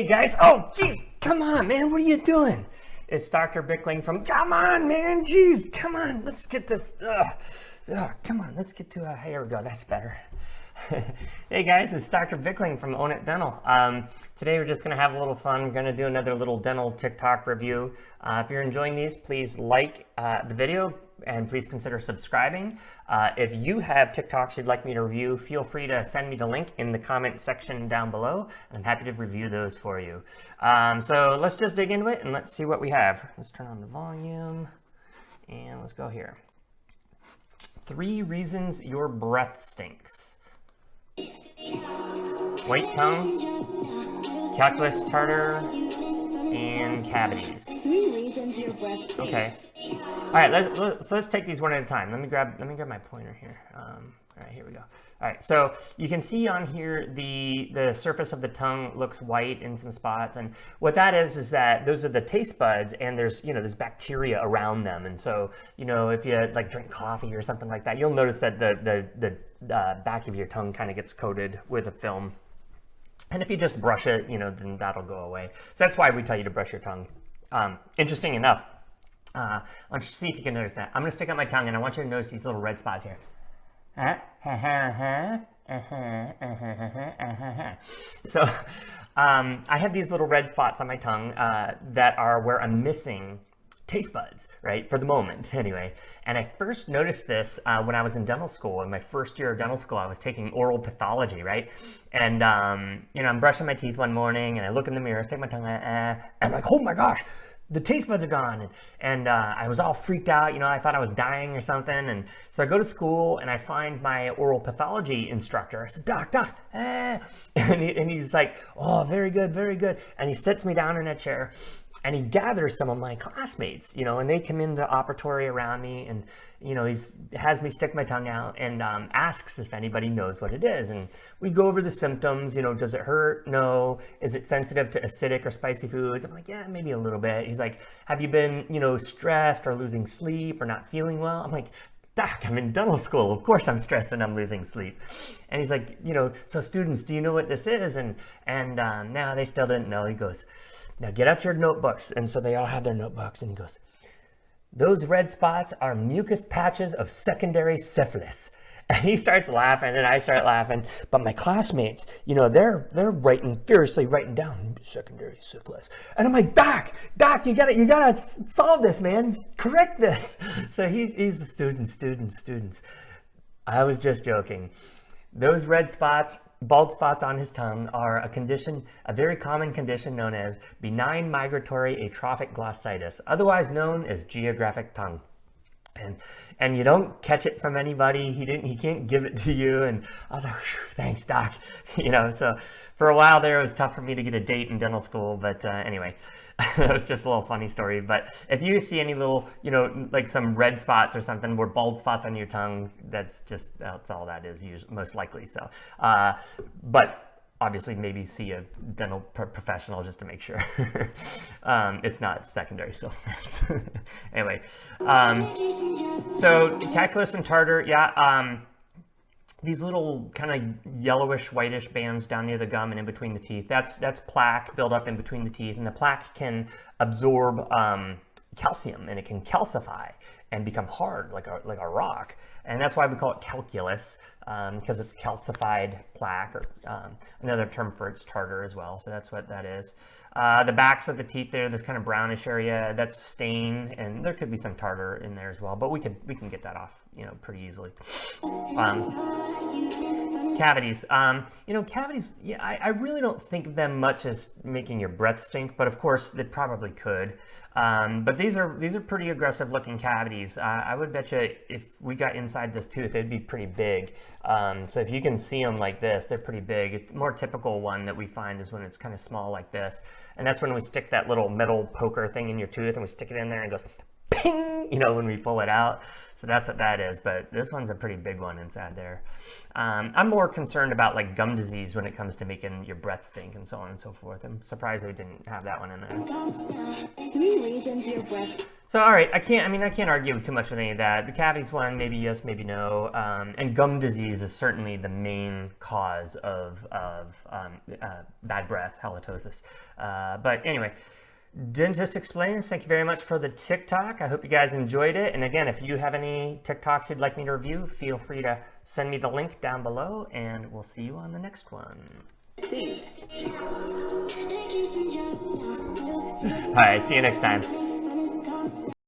Hey guys, oh jeez, come on man, what are you doing? It's Dr. Bickling from, come on man, jeez, come on, let's get this, come on, let's get to, here we go, that's better. Hey guys, it's Dr. Bickling from Own It Dental. Today we're just going to have a little fun. We're going to do another little dental TikTok review. If you're enjoying these, please like the video and please consider subscribing. If you have TikToks you'd like me to review, feel free to send me the link in the comment section down below, and I'm happy to review those for you. So let's just dig into it and let's see what we have. Let's turn on the volume and let's go here. 3 reasons your breath stinks. White tongue, calculus tartar, and cavities. 3 reasons your breath stinks. Okay. All right. Let's take these one at a time. Let me grab my pointer here. All right. Here we go. All right. So you can see on here the surface of the tongue looks white in some spots, and what that is that those are the taste buds, and there's bacteria around them, and so if you like drink coffee or something like that, you'll notice that the back of your tongue kind of gets coated with a film. And if you just brush it, then that'll go away. So that's why we tell you to brush your tongue. Interesting enough, I want you to see if you can notice that. I'm going to stick out my tongue, and I want you to notice these little red spots here. So I have these little red spots on my tongue that are where I'm missing taste buds, right? For the moment, anyway. And I first noticed this when I was in dental school. In my first year of dental school, I was taking oral pathology, right? And I'm brushing my teeth one morning, and I look in the mirror, stick my tongue, and I'm like, oh my gosh, the taste buds are gone. And I was all freaked out. I thought I was dying or something. And so I go to school, and I find my oral pathology instructor. I said, Doc, and he's like, oh, very good, very good. And he sits me down in a chair, and he gathers some of my classmates, and they come in the operatory around me, and he has me stick my tongue out and asks if anybody knows what it is. And we go over the symptoms. Does it hurt? No. Is it sensitive to acidic or spicy foods? I'm like, yeah, maybe a little bit. He's like, have you been, stressed or losing sleep or not feeling well? I'm like, Doc, I'm in dental school. Of course I'm stressed and I'm losing sleep. And he's like, so students, do you know what this is? And no, they still didn't know. He goes, now get out your notebooks. And so they all have their notebooks, and he goes, those red spots are mucus patches of secondary syphilis. And he starts laughing, and I start laughing. But my classmates, they're furiously writing down secondary syphilis. And I'm like, Doc, you gotta solve this, man. Correct this. So he's a students. I was just joking. Those red spots, bald spots on his tongue, are a very common condition known as benign migratory atrophic glossitis, otherwise known as geographic tongue. And you don't catch it from anybody. He can't give it to you. And I was like, thanks, Doc. So for a while there, it was tough for me to get a date in dental school. But anyway, that was just a little funny story. But if you see any little, like some red spots or something, or bald spots on your tongue, that's all that is, most likely. So, but obviously maybe see a dental professional just to make sure it's not secondary syphilis. Anyway, so calculus and tartar, these little kind of yellowish, whitish bands down near the gum and in between the teeth, that's plaque built up in between the teeth, and the plaque can absorb calcium, and it can calcify and become hard like a rock, and that's why we call it calculus, because it's calcified plaque, or another term for it's tartar as well. So that's what that is. The backs of the teeth there, this kind of brownish area, that's stain, and there could be some tartar in there as well, but we can get that off pretty easily. Cavities. Cavities, I really don't think of them much as making your breath stink, but of course they probably could. But these are pretty aggressive looking cavities. I would bet you if we got inside this tooth, it'd be pretty big. So if you can see them like this, they're pretty big. It's more typical one that we find is when it's kind of small like this. And that's when we stick that little metal poker thing in your tooth, and we stick it in there and it goes ping, when we pull it out. So that's what that is. But this one's a pretty big one inside there. I'm more concerned about like gum disease when it comes to making your breath stink and so on and so forth. I'm surprised we didn't have that one in there. 3 reasons your breath. So, all right, I can't argue too much with any of that. The cavities one, maybe yes, maybe no. And gum disease is certainly the main cause of bad breath, halitosis. But anyway, Dentist Explains, thank you very much for the TikTok. I hope you guys enjoyed it. And again, if you have any TikToks you'd like me to review, feel free to send me the link down below, and we'll see you on the next one. Tooth. All right, see you next time.